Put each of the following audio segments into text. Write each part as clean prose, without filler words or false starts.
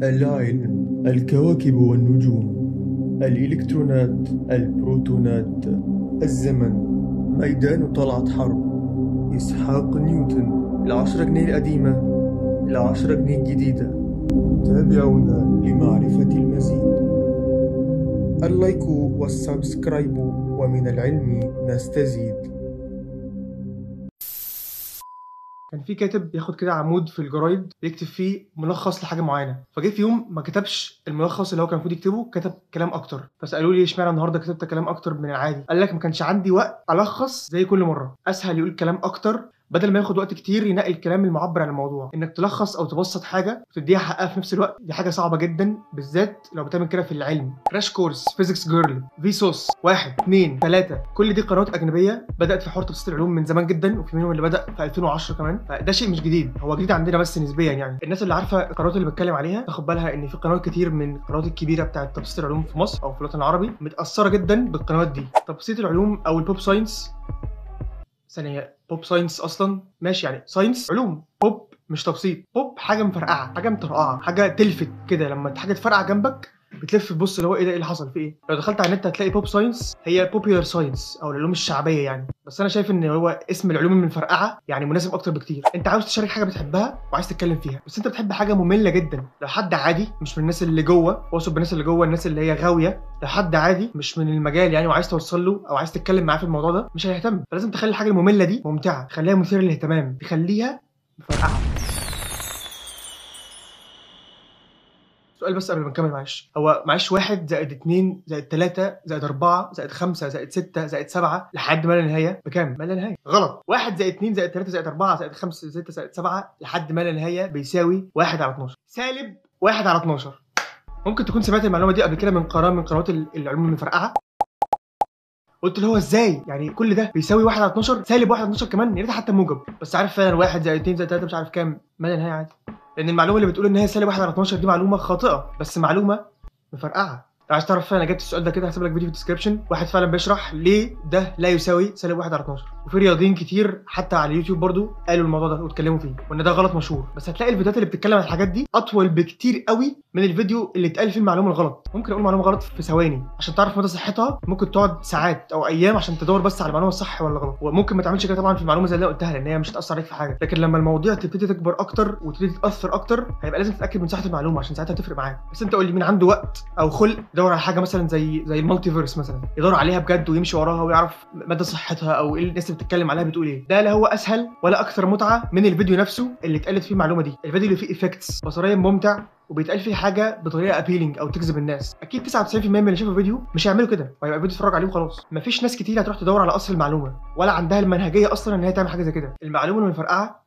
العلم، الكواكب والنجوم، الإلكترونات، البروتونات، الزمن، ميدان طلعت حرب، إسحاق نيوتن، 10 جنيه القديمة، 10 جنيه الجديدة. تابعونا لمعرفة المزيد. اللايك والسبسكرايب، ومن العلم نستزيد. كان في كاتب بياخد كده عمود في الجرايد يكتب فيه ملخص لحاجه معينه، فجه في يوم ما كتبش الملخص اللي هو كان المفروض يكتبه، كتب كلام اكتر. فسالوا لي اشمعنى النهارده كتبت كلام اكتر من العادي؟ قال لك ما كانش عندي وقت الخص زي كل مره، اسهل يقول كلام اكتر بدل ما ياخد وقت كتير ينقي الكلام المعبر عن الموضوع. انك تلخص او تبسط حاجه وتديها حقها في نفس الوقت دي حاجه صعبه جدا، بالذات لو بتعمل كده في العلم. كراش كورس، فيزيكس جيرل، فيسوس، 1 2 3، كل دي قنوات اجنبيه بدات في حوار تبسيط العلوم من زمان جدا، وفي منهم اللي بدا في 2010 كمان. فده شيء مش جديد، هو جديد عندنا بس نسبيا. يعني الناس اللي عارفه القنوات اللي بتكلم عليها تاخد بالها ان في قنوات كتير من القنوات الكبيره بتاعه تبسيط العلوم في مصر او في الوطن العربي متاثره جدا بالقنوات دي. تبسيط العلوم او البوب ساينس، ثانيه، بوب ساينس اصلا ماشي، يعني ساينس علوم، بوب مش تبسيط. بوب حاجه مفرقعه، حاجه مطرقعه، حاجه تلفت كده، لما حاجه تفرقع جنبك بتلف تبص اللي هو ايه ده، ايه اللي حصل، في ايه. لو دخلت على النت هتلاقي بوب ساينس هي بوبيلر ساينس او العلوم الشعبيه يعني، بس انا شايف ان هو اسم العلوم المفرقعه يعني مناسب اكتر بكتير. انت عاوز تشارك حاجه بتحبها وعايز تتكلم فيها، بس انت بتحب حاجه ممله جدا. لو حد عادي مش من الناس اللي جوه، واقصد بالناس اللي جوه الناس اللي هي غاويه، لو حد عادي مش من المجال يعني وعايز توصل له او عايز تتكلم معاه في الموضوع ده مش هيهتم. فلازم تخلي الحاجه الممله دي ممتعه، تخليها مثيره للاهتمام، تخليها مفرقعه. سؤال بس قبل ما نكمل، معلش، هو معلش 1 زائد 2 زائد 3 زائد 4 زائد 5 زائد 6 زائد 7 لحد ما لا نهايه بكام؟ ما لا نهايه. غلط. 1 زائد 2 زائد 3 زائد 4 زائد 5 زائد 6 زائد 7 لحد ما لا نهايه بيساوي 1 على 12 سالب 1 على 12. ممكن تكون سمعت المعلومه دي قبل كده من قناه من قنوات العلوم المفرقعه. قلت اللي هو ازاي يعني كل ده بيساوي 1 على 12 سالب 1 على 12 كمان، يا ريت حتى موجب. بس عارف فعلا 1 زائد 2 زائد 3 مش عارف كام ما لا نهايه عادي، لان المعلومه اللي بتقول ان هي سالب 1 على 12 دي معلومه خاطئه، بس معلومه مفرقعه. لو عايز تعرف فعلا اجابه السؤال ده كده هسيب لك فيديو في الديسكربشن، واحد فعلا بيشرح ليه ده لا يساوي سالب 1 على 12. وفي رياضيين كتير حتى على اليوتيوب برضو قالوا الموضوع ده واتكلموا فيه وان ده غلط مشهور. بس هتلاقي الفيديوهات اللي بتتكلم عن الحاجات دي اطول بكتير قوي من الفيديو اللي اتقال فيه المعلومه الغلط. ممكن اقول معلومه غلط في ثواني عشان تعرف مدى صحتها، ممكن تقعد ساعات او ايام عشان تدور بس على المعلومه الصح ولا غلط. وممكن ما تعملش كده طبعا في المعلومه زي اللي قلتها لان هي مش هتاثر عليك في حاجه، لكن لما المواضيع تبتدي تكبر اكتر وتبتدي تاثر اكتر هيبقى لازم تتاكد من صحه المعلومه عشان ساعتها تفرق معاك. بس انت قول لي مين عنده وقت او خلق يدور على حاجه مثلا زي المالتيفيرس مثلا، يدور عليها بجد ويمشي وراها ويعرف مدى صحتها او ايه الناس اللي بتتكلم عليها بتقول ايه؟ ده لا هو اسهل ولا اكثر متعه من الفيديو نفسه اللي اتقالت فيه المعلومه دي. الفيديو اللي فيه ايفكتس بصريا ممتع وبيتقال فيه حاجه بطريقه ابيلينج او تجذب الناس. اكيد 99% من اللي شافوا الفيديو مش هيعملوا كده وهيبقى الفيديو يتفرج عليه وخلاص. مفيش ناس كتير هتروح تدور على اصل المعلومه ولا عندها المنهجيه اصلا ان هي تعمل حاجه زي كده. المعلومه المفرقعه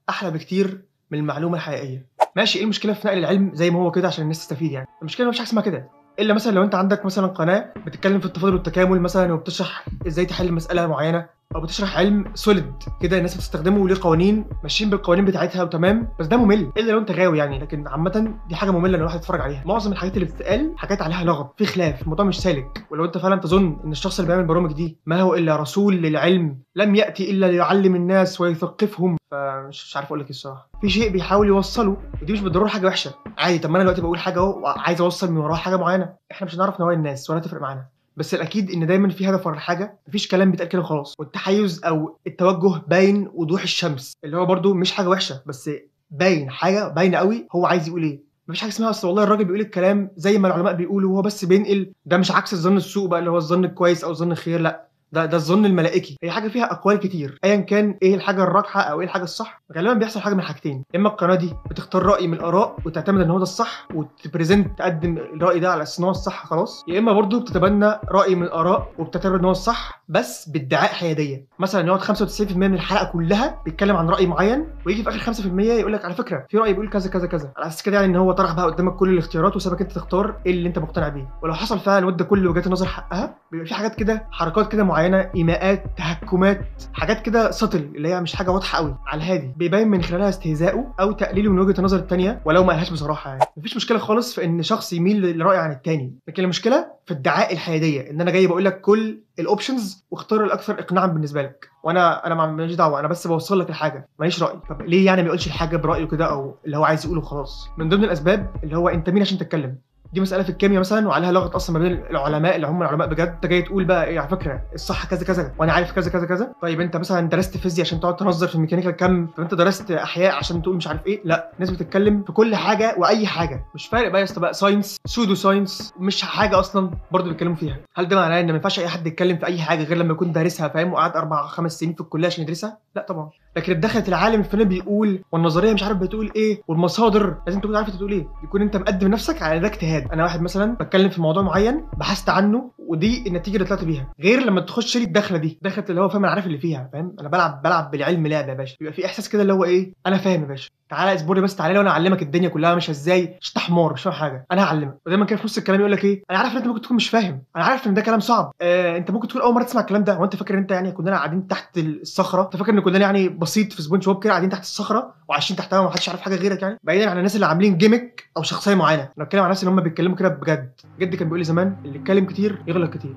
احلى بكتير من المعلومه الحقيقيه. ماشي، ايه المشكله في نقل العلم زي ما هو كده عشان الناس تستفيد؟ يعني المشكله مفيش حاجه اسمها كده، الا مثلا لو انت عندك مثلا قناه بتتكلم في التفاضل والتكامل مثلا وبتشرح ازاي تحل مساله معينه، او بتشرح علم سوليد كده الناس بتستخدمه وليه قوانين ماشيين بالقوانين بتاعتها وتمام، بس ده ممل الا لو انت غاوي يعني. لكن عامه دي حاجه ممله ان الواحد يتفرج عليها. معظم الحاجات اللي بتتقال حاجات عليها لغط، في خلاف، الموضوع مش سالك. ولو انت فعلا تظن ان الشخص اللي بيعمل البرامج دي ما هو الا رسول للعلم لم ياتي الا ليعلم الناس ويثقفهم، فمش عارف اقول لك ايه الصراحه. في شيء بيحاول يوصله ودي مش بالضروره حاجه وحشه، عادي. طب ما انا دلوقتي بقول حاجه اهو عايز اوصل من وراها حاجه معينه، احنا مش هنعرف نوعي الناس ولا تفرق معانا. بس الاكيد ان دايما في هدف ورا الحاجه، مفيش كلام بيتقال كده وخلاص. والتحيز او التوجه باين وضوح الشمس، اللي هو برده مش حاجه وحشه بس باين، حاجه باينه قوي هو عايز يقول ايه. مفيش حاجه اسمها اصل والله الراجل بيقول الكلام زي ما العلماء بيقولوا وهو بس بينقل. ده مش عكس الظن السوء بقى اللي هو الظن الكويس او الظن الخير، لا، ده الظن الملائكي. هي حاجه فيها اقوال كتير، ايا كان ايه الحاجه الراجحه او ايه الحاجه الصح. غالبا بيحصل حاجه من حاجتين، اما القناه دي بتختار راي من الاراء وتعتمد ان هو ده الصح وتبريزنت تقدم الراي ده على اساس ان هو الصح خلاص، يا اما برضو بتتبنى راي من الاراء وبتعتبر ان هو الصح بس بادعاء حياديه. مثلا يقعد 95% من الحلقه كلها بيتكلم عن راي معين ويجي في اخر 5% يقول لك على فكره في راي بيقول كذا كذا كذا، على اساس كده يعني ان هو طرح بقى قدامك كل الاختيارات وسابك انت تختار ايه اللي انت مقتنع بيه. ولو حصل فعلا وادى كل وجهات النظر حقها بيبقى في حاجات كده، حركات كده معينه، ايماءات، تهكمات، حاجات كده سطل اللي هي مش حاجه واضحه قوي على الهادي، بيبين من خلالها استهزائه او تقليله من وجهه النظر الثانيه ولو ما قالهاش بصراحه. يعني مفيش مشكله خالص في ان شخص يميل لراي عن الثاني، لكن المشكله في ادعاء الحياديه، ان انا جاي بقول لك كل الاوبشنز واختار الاكثر اقناعا بالنسبه لك. وانا ماليش دعوه، انا بس بوصل لك الحاجه ماليش راي. طب ليه يعني ما يقولش الحاجه برايه كده او اللي هو عايز يقوله خلاص؟ من ضمن الاسباب اللي هو انت مين عشان تتكلم. دي مساله في الكيمياء مثلا وعليها لغط اصلا ما بين العلماء اللي هم العلماء بجد. انت جاي تقول بقى ايه على فكره الصح كذا كذا وانا عارف كذا كذا كذا. طيب انت مثلا درست فيزياء عشان تقعد تنظر في الميكانيكا الكم؟ طب انت درست احياء عشان تقول مش عارف ايه؟ لا، الناس بتتكلم في كل حاجه واي حاجه، مش فارق بقى يا اسطى بقى ساينس سودو ساينس مش حاجه اصلا برضه بيتكلموا فيها. هل ده معناه ان ما ينفعش اي حد يتكلم في اي حاجه غير لما يكون دارسها فاهم وقعد 4 5 سنين في الكليه عشان يدرسها؟ لا طبعا. لكن الدخلة العالم الفلاني بيقول والنظريه مش عارف بتقول ايه والمصادر لازم تكون عارف انت بتقول ايه، يكون انت مقدم نفسك على ده اجتهاد. انا واحد مثلا بتكلم في موضوع معين بحثت عنه ودي النتيجه اللي طلعت بيها، غير لما تخش لي الدخله دي دخلة اللي هو فاهم انا عارف اللي فيها فاهم، انا بلعب بالعلم لعبه يا باشا. بيبقى في احساس كده اللي هو ايه انا فاهم يا باشا، تعالى اصبرني بس تعالى لي وانا اعلمك الدنيا كلها ماشيه ازاي. مش حمار مش فاهم حاجه انا هعلمك. ودايما كده في نص الكلام يقول لك ايه انا عارف ان انت ممكن تكون مش فاهم، انا عارف ان ده كلام صعب، انت ممكن تكون اول مره تسمع الكلام ده وانت فاكر ان انت يعني كنا قاعدين تحت الصخره، انت فاكر ان كنا يعني بسيط في سبونج بوب كده قاعدين تحت الصخره وعايشين تحتها وما حدش عارف حاجه غيرك يعني، بعيدا عن الناس اللي عاملين جيمك او شخصيه معينه. انا بتكلم عن الناس اللي هم بيتكلموا كده بجد. جدي كان بيقول لي زمان اللي يتكلم كتير يغلط كتير.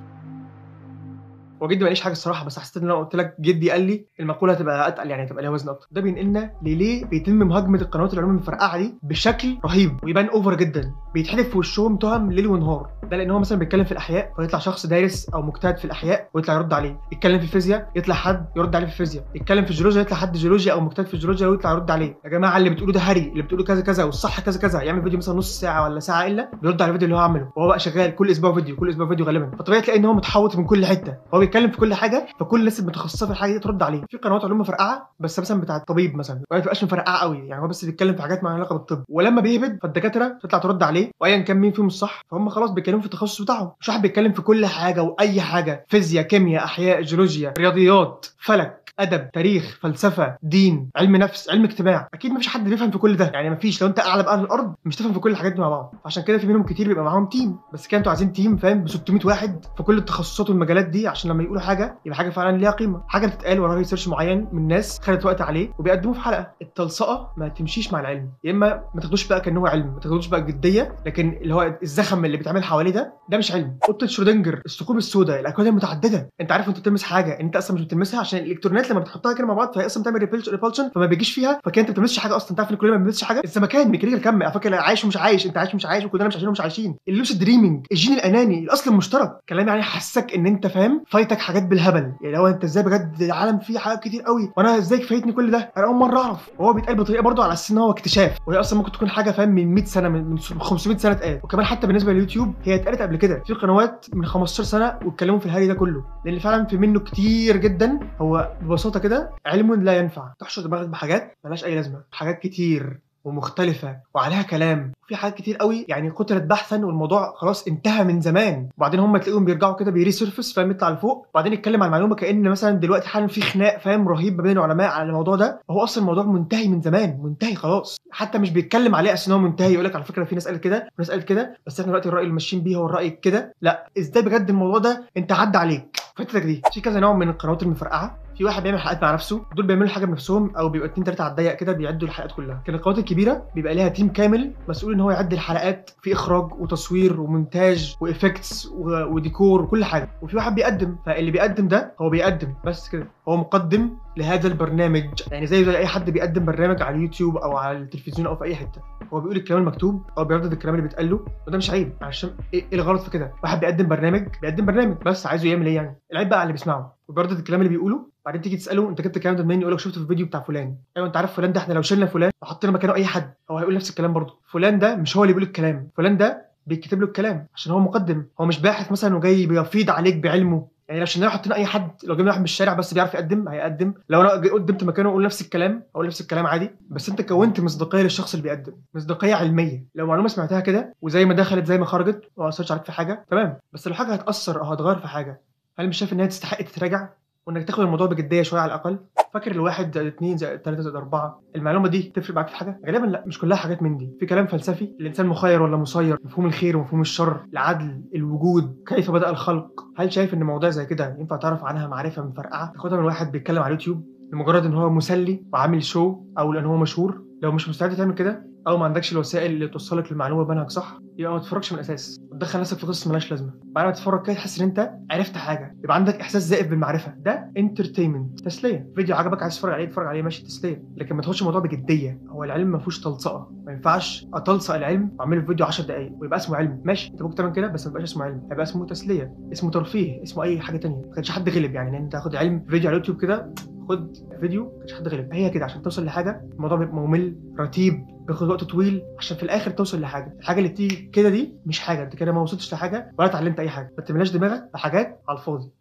هو جدي ماليش حاجه الصراحه، بس حسيت ان انا قلت لك جدي قال لي المقوله هتبقى اتقل يعني هتبقى ليها وزن اكتر. ده بينقلنا ليه بيتم مهاجمه القنوات العلوم المفرقعه دي بشكل رهيب ويبان اوفر جدا، بيتحدف في وشهم تهم ليل ونهار. ده لان هو مثلا بيتكلم في الاحياء فيطلع شخص دارس او مجتهد في الاحياء ويطلع يرد عليه، يتكلم في الفيزياء يطلع حد يرد عليه في الفيزياء، يتكلم في الجيولوجيا يطلع حد جيولوجيا او مجتهد في الجيولوجيا ويطلع يرد عليه. يا جماعه اللي بتقولوه ده هري، اللي بتقولوه كذا كذا والصح كذا كذا. يعمل فيديو مثلا نص ساعه ولا ساعه الا بيرد على الفيديو اللي هو عامله، وهو بقى شغال كل اسبوع فيديو كل اسبوع فيديو غالبا، فطبيعي تلاقي ان هو متحوط من كل حته، هو بيتكلم في كل حاجه فكل الناس المتخصصه في الحاجه دي ترد عليه. في قنوات علوم مفرقعه بس مثلا بتاع الطبيب مثلا ما بتبقاش مفرقعه قوي يعني، هو بس بيتكلم في حاجات معينه علاقه بالطب، ولما بيهبد فالدكاتره تطلع ترد عليه وايا كان مين فيهم الصح فهم خلاص بيتكلموا في التخصص بتاعهم. مش واحد بيتكلم في كل حاجه واي حاجه، فيزياء كيمياء احياء جيولوجيا رياضيات فلك ادب تاريخ فلسفه دين علم نفس علم اجتماع. اكيد مفيش حد بيفهم في كل ده يعني، مفيش، لو انت اعلى باهل الارض مش تفهم في كل الحاجات دي مع بعض. عشان كده في منهم كتير بيبقى معاهم تيم، بس كده انتوا عايزين تيم فاهم ب 600 واحد في كل التخصصات والمجالات دي عشان لما يقولوا حاجه يبقى حاجه فعلا ليها قيمه، حاجه بتتقال وراها ريسيرش معين من ناس خدت وقت عليه وبيقدموه في حلقه. التلصقه ما تمشيش مع العلم، يا اما ما تاخدوش بقى كانه علم، ما تاخدوش بقى جديه، لكن اللي هو الزخم اللي بيتعمل حواليه ده مش علم. قطه شرودنجر الثقوب السوداء الاكواد المتعدده، انت عارف انت بتلمس حاجه انت اصلا مش بتلمسها عشان الالكترونات لما بتحطها كده مع بعض فهي اصلا بتعمل ريبلشن فما بيجيش فيها، فكده انت ما بتلمسش حاجه اصلا. انت عارف ان كلنا ما بنلمسش حاجه. الزمكان ميكانيكا الكم على فكره عايش ومش عايش، انت عايش ومش عايش وكلنا مش عايشين ومش عايشين. اللوسيد دريمينج الجين الاناني الاصل المشترك، كلام يعني حسسك ان انت فاهم فايتك حاجات بالهبل يعني، لو انت ازاي بجد العالم فيه حاجات كتير قوي وانا ازاي فايتني كل ده انا اول مره اعرف. وهو بيتقال بطريقه برضه على اساس ان هو اكتشاف، وهي اصلا ممكن تكون حاجه فاهم من 100 سنه من 500 سنه اتقال. وكمان حتى بالنسبه لليوتيوب هي اتقالت قبل كده في قنوات من 15 سنه واتكلموا في الهري ده كله، لان فعلا في منه كتير جدا. هو ببساطه كده علم لا ينفع، تحشر دماغك بحاجات ملهاش اي لازمه، حاجات كتير ومختلفه وعليها كلام، في حاجات كتير قوي يعني قتلت بحثا والموضوع خلاص انتهى من زمان، وبعدين هم تلاقيهم بيرجعوا كده بيريسيرفس فاهم يطلع لفوق وبعدين يتكلم عن المعلومه كان مثلا دلوقتي حالا في خناق فاهم رهيب ما بين العلماء على الموضوع ده، وهو اصلا الموضوع منتهي من زمان، منتهي خلاص، حتى مش بيتكلم عليه اصلا هو منتهي. يقول لك على فكره في ناس قالت كده وناس قالت كده بس احنا دلوقتي الراي اللي ماشيين بيه هو الراي كده. لا ازاي بجد الموضوع ده انت عدى عليك فاتتك دي. في كذا نوع من القنوات المفرقعه، في واحد بيعمل حلقات مع نفسه، دول بيعملوا حاجه بنفسهم او بيبقى 2 3 على الضيق كده بيعدوا الحلقات كلها. كان القنوات الكبيره بيبقى ليها تيم كامل مسؤول ان هو يعد الحلقات في اخراج وتصوير ومونتاج وافكتس وديكور وكل حاجه، وفي واحد بيقدم، فاللي بيقدم ده هو بيقدم بس كده، هو مقدم لهذا البرنامج يعني زي اي حد بيقدم برنامج على اليوتيوب او على التلفزيون او في اي حته، هو بيقول الكلام المكتوب او بيردد الكلام اللي بيتقال له، وده مش عيب عشان ايه الغلط في كده؟ واحد بيقدم برنامج بس عايزه يعمل ايه يعني؟ العيب بقى على اللي بيسمعه وبيردد الكلام اللي بيقوله، بعدين تيجي تساله انت جبت الكلام ده منين؟ يقول لك شفته في الفيديو بتاع فلان. ايوه انت عارف فلان ده احنا لو شلنا فلان وحطينا مكانه اي حد هو هيقول نفس الكلام برضه. فلان ده مش هو اللي بيقول الكلام، فلان ده بيكتب له الكلام عشان هو مقدم، هو مش باحث مثلا وجاي بيفيض عليك بعلمه يعني. عشان لو حطينا اي حد، لو جبنا واحد من الشارع بس بيعرف يقدم هيقدم، لو انا قدمت مكانه اقول نفس الكلام اقول نفس الكلام عادي، بس انت كونت مصداقيه للشخص اللي بيقدم، مصداقيه علميه. لو معلومه سمعتها كده وزي ما دخلت زي ما خرجت وما اثرتش عليك في حاجه تمام، بس لو حاجه هتاثر او هتغير في حاجه هل مش شايف ان هي تستحق تتراجع وانك تاخد الموضوع بجديه شويه على الاقل؟ فاكر الواحد زائد 2 زائد 3 زائد 4 المعلومه دي تفرق معاك في حاجه؟ غالبا لا، مش كلها حاجات من دي. في كلام فلسفي الانسان مخير ولا مسير، مفهوم الخير ومفهوم الشر، العدل، الوجود، كيف بدأ الخلق. هل شايف ان مواضيع زي كده ينفع تعرف عنها معرفه مفرقعه تاخدها من واحد بيتكلم على اليوتيوب لمجرد ان هو مسلي وعامل شو او لان هو مشهور؟ لو مش مستعد تعمل كده او ما عندكش الوسائل اللي توصلك للمعلومه بمنهج صح يبقى ما تتفرجش من الاساس. وتدخل نفسك في قصص مالهاش لازمه. بعد ما تتفرج كده تحس ان انت عرفت حاجه، يبقى عندك احساس زائف بالمعرفه. ده انترتينمنت، تسليه. فيديو عجبك عايز تتفرج عليه اتفرج عليه، ماشي، تسليه. لكن ما تاخدش الموضوع بجديه. هو العلم ما فيهوش تلصقه، ما ينفعش اتلصق العلم واعمله في فيديو 10 دقائق ويبقى اسمه علم. ماشي انت ممكن تعمل كده، بس ما يبقاش اسمه علم، هيبقى اسمه تسليه، اسمه ترفيه، اسمه اي حاجه ثانيه. ما كانش حد غلب يعني ان انت تاخد علم فيديو على اليوتيوب كده، خد فيديو مش حد غلب. هي كده عشان توصل لحاجه الموضوع بيبقى ممل رتيب، بياخد وقت طويل عشان في الاخر توصل لحاجه. الحاجه اللي بتيجي كده دي مش حاجه، انت كده ما وصلتش لحاجه ولا اتعلمت اي حاجه. ما تملاش دماغك بحاجات على الفاضي.